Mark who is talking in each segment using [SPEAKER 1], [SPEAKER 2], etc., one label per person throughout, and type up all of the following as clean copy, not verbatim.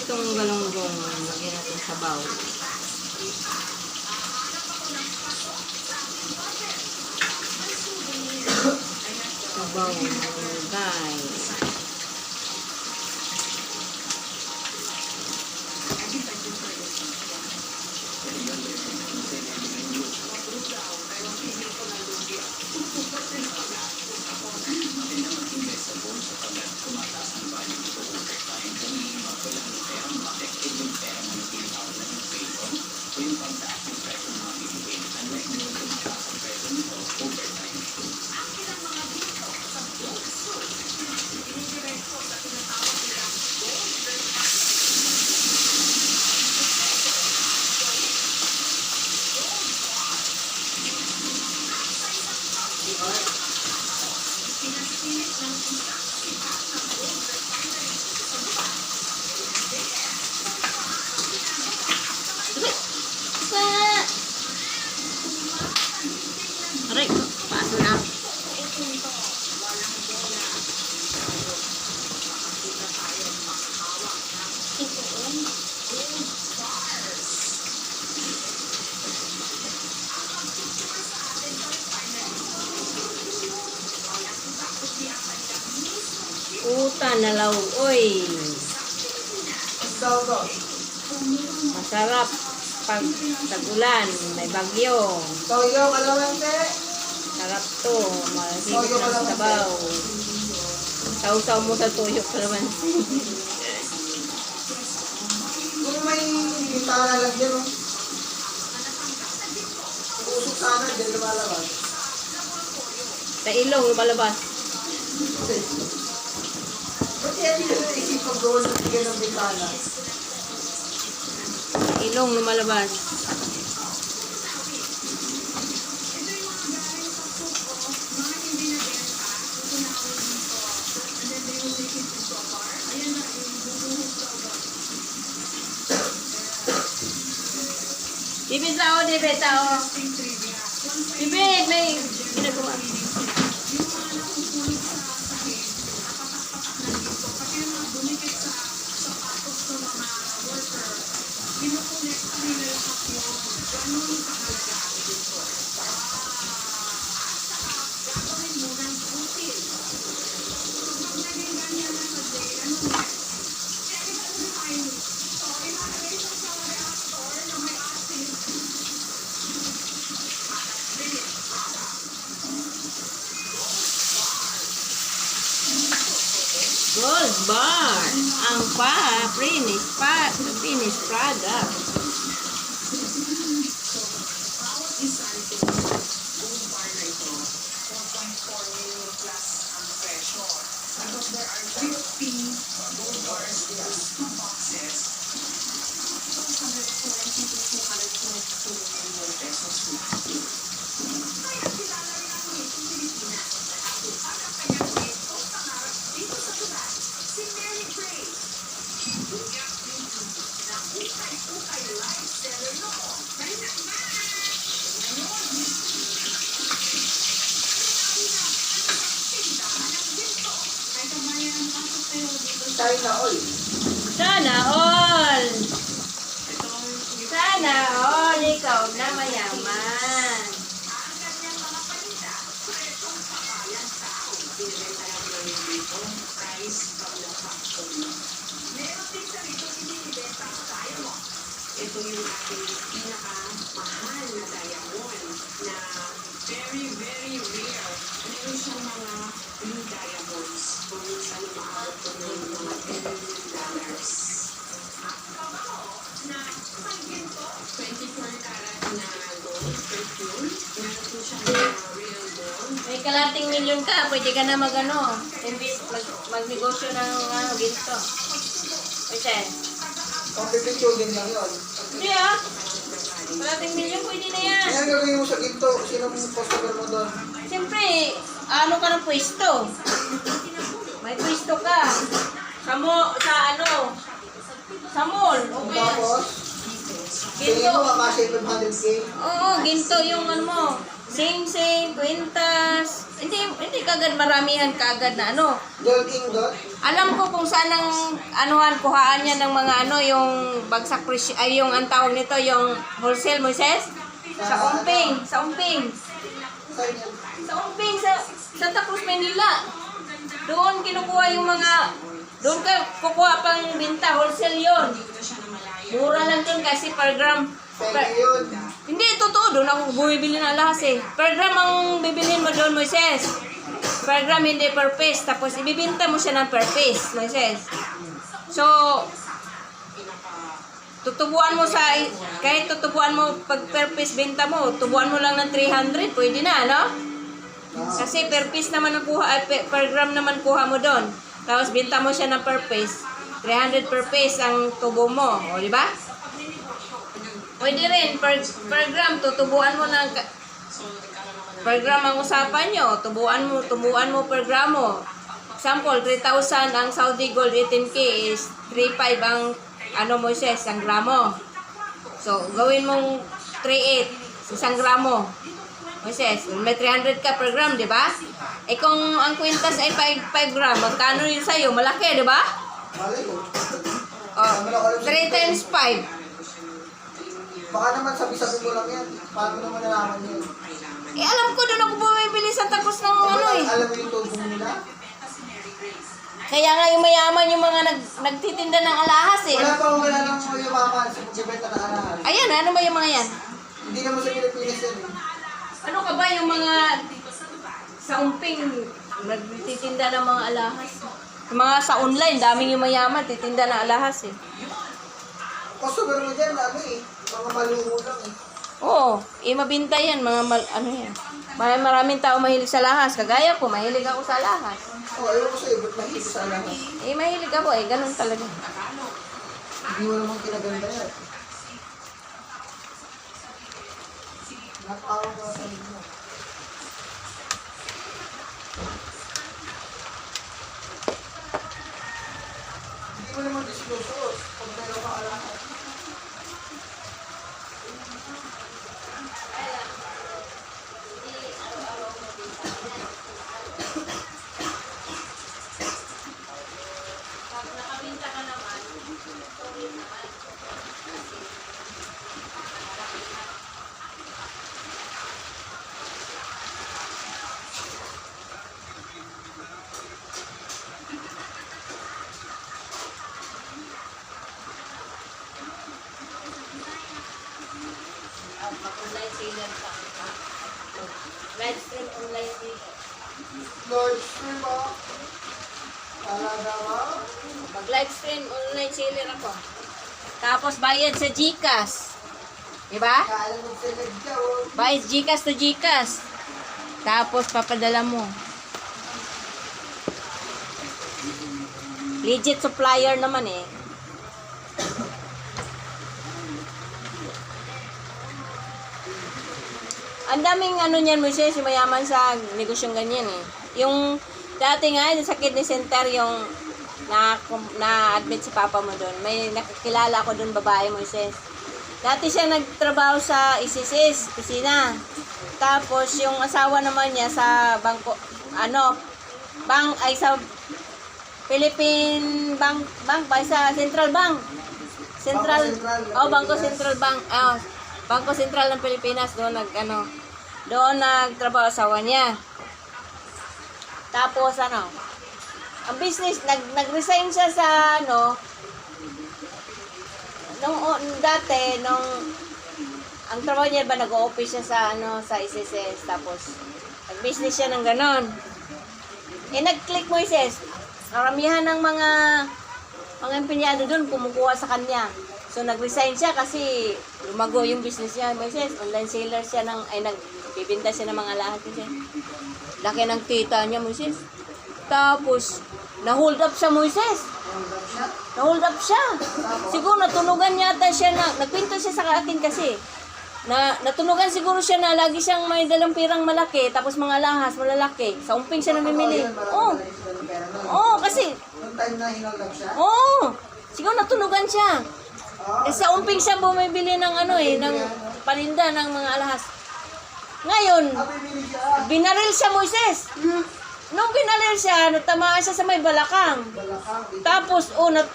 [SPEAKER 1] itong galunggong. Lagyan natin sa bowl. Sa bowl, guys. Aray, paso na. Puta na law, oy. Masarap pag tagulan, may bagyo.
[SPEAKER 2] Toyo, kalawante.
[SPEAKER 1] Sarap to, mahigit ng sabaw. Sausaw mo sa tuyo kalamansi.
[SPEAKER 2] Kung may tala lang dyan, oh. Usok sana, dyan lumalabas.
[SPEAKER 1] Sa ilong, lumalabas.
[SPEAKER 2] Ba't yan yung naisip pag gawin ng bigyan ng bitana?
[SPEAKER 1] Sa ilong, lumalabas. Bibig tao, bibig tao. Bibig, may ginagawa. Gold bar, ang finished product.
[SPEAKER 2] China oil.
[SPEAKER 1] Sana all. Sana all, ikaw na mayaman.
[SPEAKER 3] Ito yung ating pinakamahal na diamond na very, very rare. Meron siyang mga blue diamonds. Kung minsan umaabot ko ng mga $10 million. Na 24 karat na gold perfume. Meron po siyang real gold.
[SPEAKER 1] May kalating milyon ka, pwede ka na magnegosyo ng ginto. Oye,
[SPEAKER 2] Pang-pipicture din lang yun.
[SPEAKER 1] hindi ah. Kalating milyon, pwede na yan.
[SPEAKER 2] Kaya gagawin mo sa ginto, sinong customer mo doon?
[SPEAKER 1] Siyempre, ano ka ng pwesto? May pwesto ka. Sa mall, okay.
[SPEAKER 2] Tapos, Tingin mo, makasya yung 500K?
[SPEAKER 1] Oo, ginto yung ano mo. Sing-sing, kwintas. Hindi kagad maramihan kagad na ano.
[SPEAKER 2] Gold ingot?
[SPEAKER 1] Alam ko kung saan ang anuhan, kuhaan niya ng mga ano, yung bagsak presyo, ay yung ang tawag nito, yung wholesale, Moises? Sa Umping, sa Umping.
[SPEAKER 2] Saan yan?
[SPEAKER 1] Sa Umping, sa Santa Cruz, Manila. Doon kinukuha yung mga, doon ka kukuha pang binta, wholesale yun. Mura lang yun kasi per gram.
[SPEAKER 2] Pwede yun.
[SPEAKER 1] Hindi, totoo. Doon ako bumibili ng alahas eh. Per gram ang bibilhin mo doon, Moises. Per gram, hindi per piece. Tapos ibibinta mo siya ng per piece, Moises. So, tutubuan mo sa, kahit tutubuan mo pag per piece binta mo, tubuan mo lang ng 300, pwede na, no? Kasi per piece naman ang kuha, per gram naman kuha mo doon. Tapos binta mo siya ng per piece. 300 per piece ang tubo mo. O, di ba? Pwede rin, per gram, tutubuan mo ng, per gram ang usapan nyo, tubuan mo per gramo. Example, 3,000 ang Saudi Gold 18K is 3,500 ang, ano mo siya, isang gramo. So, gawin mong 3,800, isang gramo. Moises, may 300 ka per gram, di ba? Eh kung ang kwintas ay 5 gram, magkano yun sa'yo? Malaki, di ba?
[SPEAKER 2] Malay ko.
[SPEAKER 1] Oh, 3 times 5.
[SPEAKER 2] Baka naman sabi-sabi mo lang yan. Paano naman nalaman yun?
[SPEAKER 1] Eh, alam ko doon ako bumibili sa Santa Cruz ng ano eh.
[SPEAKER 2] Alam mo yung tubo nila?
[SPEAKER 1] Kaya nga yung mayaman yung mga nagtitinda ng alahas eh.
[SPEAKER 2] Wala pa akong kilala mo yung mama sa pagbibenta na alahas.
[SPEAKER 1] Ayan, ano ba yung mga yan?
[SPEAKER 2] Hindi naman sa Pilipinas yan eh.
[SPEAKER 1] Ano ka ba yung mga sa Umping nagtitinda ng mga alahas? Yung mga sa online, daming yung mayaman, titinda ng alahas eh.
[SPEAKER 2] Customer mo dyan, ano eh. Mga maluho lang eh.
[SPEAKER 1] Oo, mabinta yan, ano yan. Maraming tao mahilig sa alahas. Kagaya ko, mahilig ako sa alahas.
[SPEAKER 2] Oo, ayaw ko sa'yo, ba't mahilig sa alahas?
[SPEAKER 1] Mahilig ako ganun talaga.
[SPEAKER 2] Hindi mo naman kinaganda yan. Nakakawa ko sa inyo. Hindi mo naman disclosure pag meron ka alahas.
[SPEAKER 1] Mag-online seller pa. Live stream online seller.
[SPEAKER 2] Lord, sure ba? Talaga ba?
[SPEAKER 1] Mag-live stream online seller ako. Tapos bayad sa GCash. Diba?
[SPEAKER 2] Kala mo select ka, oh.
[SPEAKER 1] Bayad GCash to GCash. Tapos papadala mo. Legit supplier naman eh. Ang daming ano niyan, Moises, yung mayaman sa negosyong ganyan eh. Yung dati nga, sa kidney center, yung na-admit si papa mo doon. May nakakilala ko doon, babae, Moises. Dati siya nagtrabaho sa ICCS, kusina. Tapos yung asawa naman niya sa bangko, sa Philippine Bank ba? Sa Central Bank. Bangko Central Bank. Bangko Sentral ng Pilipinas, doon nagtrabaho asawa niya. Tapos ang business, nag-resign siya sa ang trabaho niya ba, nag-o-office siya sa SSS, tapos nag-business siya ng ganon. Nag-click Moises, karamihan ng mga empleyado doon kumukuha sa kanya. So, nag-resign siya kasi lumago yung business niya, Moises. Online seller siya nagbibinta siya ng mga lahat kasi. Laki ng kita niya, Moises. Tapos, na-hold up siya, Moises. Na-hold up siya. Siguro natunugan yata siya nagpinto siya sa akin kasi. Natunugan siguro siya na lagi siyang may dalang pirang malaki, tapos mga lahas, malalaki. Sa Umping siya namimili. Oo, kasi.
[SPEAKER 2] Noong time na hinag siya?
[SPEAKER 1] Oo. Siguro natunugan siya. Sa umping siya bumibili ng ano ng paninda ng mga alahas. Ngayon,
[SPEAKER 2] Bibili siya.
[SPEAKER 1] binaril siya Moises. Nung binaril siya, natamaan siya sa may balakang.
[SPEAKER 2] Balakang.
[SPEAKER 1] Tapos,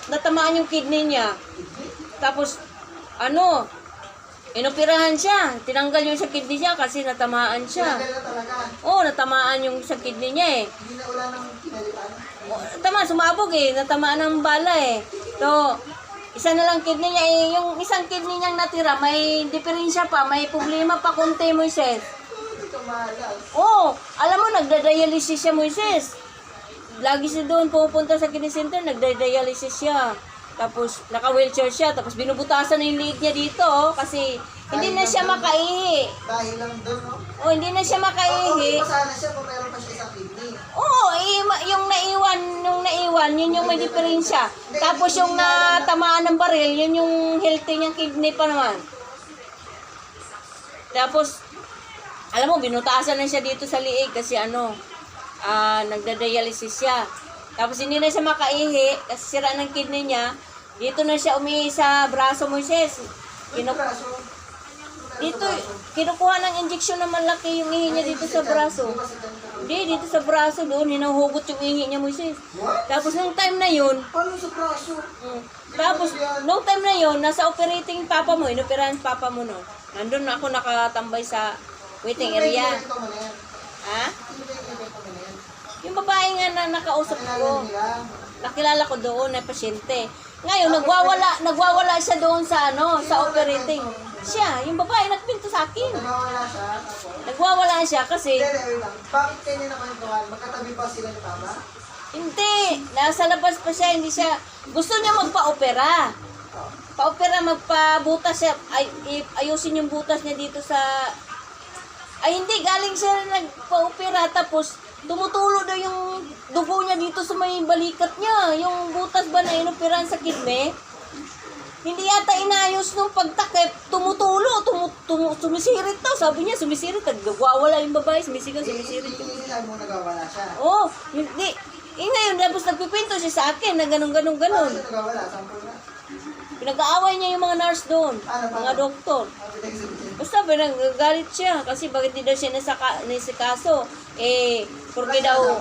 [SPEAKER 1] natamaan yung kidney niya. Tapos, inoperahan siya. Tinanggal yung sa kidney niya kasi natamaan siya.
[SPEAKER 2] Tinanggal na talaga.
[SPEAKER 1] Natamaan yung sa kidney niya eh.
[SPEAKER 2] Hindi na wala nang kinalitan.
[SPEAKER 1] Sumabog eh. Natamaan ng bala eh. So, isa na lang kidney niya eh. Yung isang kidney niyang natira, may diferensya pa. May problema pa konti, Moises.
[SPEAKER 2] Hindi ka malas.
[SPEAKER 1] Alam mo, nagda-dialysis siya, Moises. Lagi siya doon pupunta sa kidney center, nagda-dialysis siya. Tapos, naka-wheelchair siya. Tapos, binubutasan na yung liig niya dito, kasi hindi na siya makaihi.
[SPEAKER 2] Dahil lang doon, no?
[SPEAKER 1] Hindi na siya makaihi.
[SPEAKER 2] Okay pa sana siya kung meron pa siya isang kidney.
[SPEAKER 1] Yung naiwan, yun yung may diferensya. Tapos, yung natamaan ng baril, yun yung healthy niyang kidney pa naman. Tapos, alam mo, binutasan na siya dito sa liig kasi nagda-dialysis siya. Tapos hindi na siya makaihi kasi sira ng kidney niya. Dito na siya umihi sa braso, Moises.
[SPEAKER 2] Braso.
[SPEAKER 1] Dito, kinukuha ng injection na malaki yung ihi niya dito sa braso. Hindi, dito sa braso doon, hinuhugot yung ihi niya, Moises.
[SPEAKER 2] What?
[SPEAKER 1] Tapos nung time na yun,
[SPEAKER 2] Paano sa braso?
[SPEAKER 1] tapos nung time na yun, nasa operating papa mo, inoperahan papa mo no. Nandun ako nakatambay sa waiting area.
[SPEAKER 2] Ito mo na yan.
[SPEAKER 1] Ha?
[SPEAKER 2] Sino ba yung ibento mo na yan?
[SPEAKER 1] Yung babae nga na nakausap ko.
[SPEAKER 2] Kailangan nila.
[SPEAKER 1] Nakilala ko doon na pasyente. Ngayon, nagwawala siya doon sa sa operating. Siya, yung babae nagpinto sa akin.
[SPEAKER 2] Nawawala siya. Tapos.
[SPEAKER 1] Nagwawala siya kasi,
[SPEAKER 2] Hindi, wait lang. Bakit kayo na kwentuhan? Magkatabi ba sila ni Papa?
[SPEAKER 1] hindi, nasa labas pa siya, hindi siya, gusto niya magpa-opera. Pa-opera, magpabutas siya, ayusin yung butas niya dito sa, hindi, galing siya nagpa-opera, tapos, tumutulo daw yung dugo niya dito sa may balikat niya. Yung butas ba na inoperahan sa kidney? Hindi yata inayos nung pagtakip. Tumutulo, sumisirit daw. Sabi niya, sumisirit. Nagwawala yung babae, sumisirit.
[SPEAKER 2] Sinabi mo nagawala siya.
[SPEAKER 1] Hindi. Ngayon, tapos nagpipinto siya sa akin na ganun.
[SPEAKER 2] Paano siya nagawala? Sample na.
[SPEAKER 1] Pinag-aaway niya yung mga nurse doon, mga doktor. Basta pinagagalit siya kasi bakit di daw siya nasikaso. Porque daw,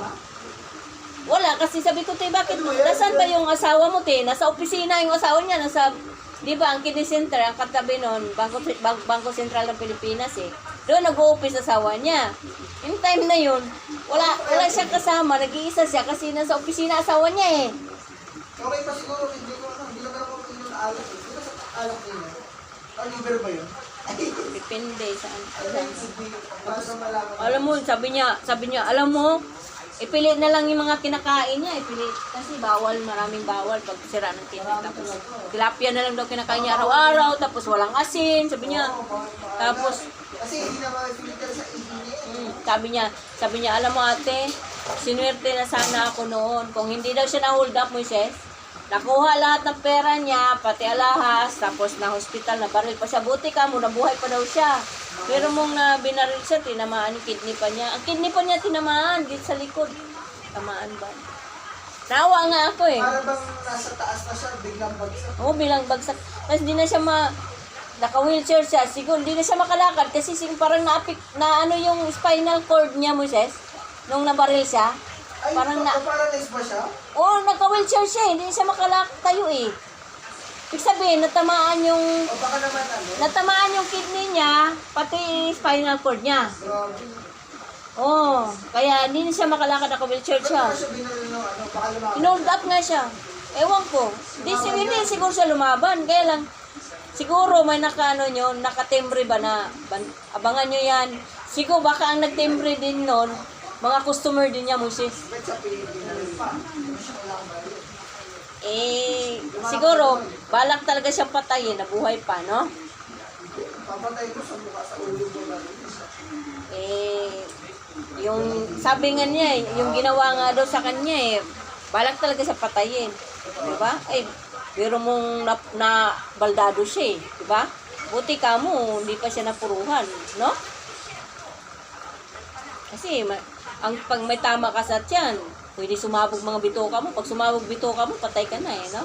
[SPEAKER 1] wala, kasi sabi ko, bakit, nasaan ba yung asawa mo, Nasa opisina yung asawa niya, di ba, ang kidney center, ang katabi nun, Bangko Sentral ng Pilipinas, Doon nag-o-office asawa niya. Yung time na yun, wala siyang kasama, nag-iisa siya kasi nasa opisina asawa niya,
[SPEAKER 2] Okay pa siguro, hindi lang ako alak eh. Di ba sa alak niya? Liver ba yun?
[SPEAKER 1] Depende saan.
[SPEAKER 2] Para sa malaman.
[SPEAKER 1] Alam mo, sabi niya, alam mo, ipili na lang yung mga kinakain niya, ipili. Kasi maraming bawal pag sira ng kidney. Tapos, tilapia na lang daw kinakain niya araw-araw, tapos walang asin, sabi niya. Tapos,
[SPEAKER 2] Kasi hindi na ma-filter sa ihin niya.
[SPEAKER 1] sabi niya, alam mo ate, sinuwerte na sana ako noon. Kung hindi daw siya na-hold up, Moises, nakuha lahat ng pera niya, pati alahas, tapos na hospital, na baril pa siya. Buti ka mo, nabuhay pa daw siya. Pero mong binaril siya, tinamaan yung kidney pa niya. Ang kidney pa niya tinamaan, dito sa likod. Tamaan ba? Nawa nga ako
[SPEAKER 2] Para bang nasa taas na siya, biglang bagsak.
[SPEAKER 1] bilang bagsak. Tapos hindi na siya naka-wheelchair siya. Siguro hindi na siya makalakad kasi parang yung spinal cord niya, Moises, nung nabaril siya.
[SPEAKER 2] Ay,
[SPEAKER 1] Parang
[SPEAKER 2] paralyzed ba siya?
[SPEAKER 1] naka-wheelchair siya, hindi siya makalatayo Ibig sabihin, natamaan yung
[SPEAKER 2] O baka naman
[SPEAKER 1] kidney niya, pati spinal cord niya.
[SPEAKER 2] Grabe.
[SPEAKER 1] Kaya hindi na siya makalakad, naka-wheelchair
[SPEAKER 2] Ba't
[SPEAKER 1] siya.
[SPEAKER 2] naman siya binaril ng baka lumaban?
[SPEAKER 1] Inold up nga siya. Ewan ko. Hindi siguro siya lumaban. Kaya lang, siguro may nakatembre ba na, abangan nyo yan. Siguro baka ang nagtembre din nun, mga customer din niya, Moises.
[SPEAKER 2] Ba't siya binaril pa? Hindi siya kailangan baril.
[SPEAKER 1] Siguro, balak talaga siyang patayin, nabuhay pa, no?
[SPEAKER 2] Papatay mo sa mukha sa ulo mo na
[SPEAKER 1] Yung sabi nga niya, yung ginawa nga daw sa kanya, balak talaga siya patayin. Diba? Pero mong na baldado siya, diba? Buti ka mo, hindi pa siya napuruhan, no? Kasi, pag may tama ka sa tiyan, pwede sumabog mga bitoka mo. Pag sumabog bitoka mo, patay ka na no?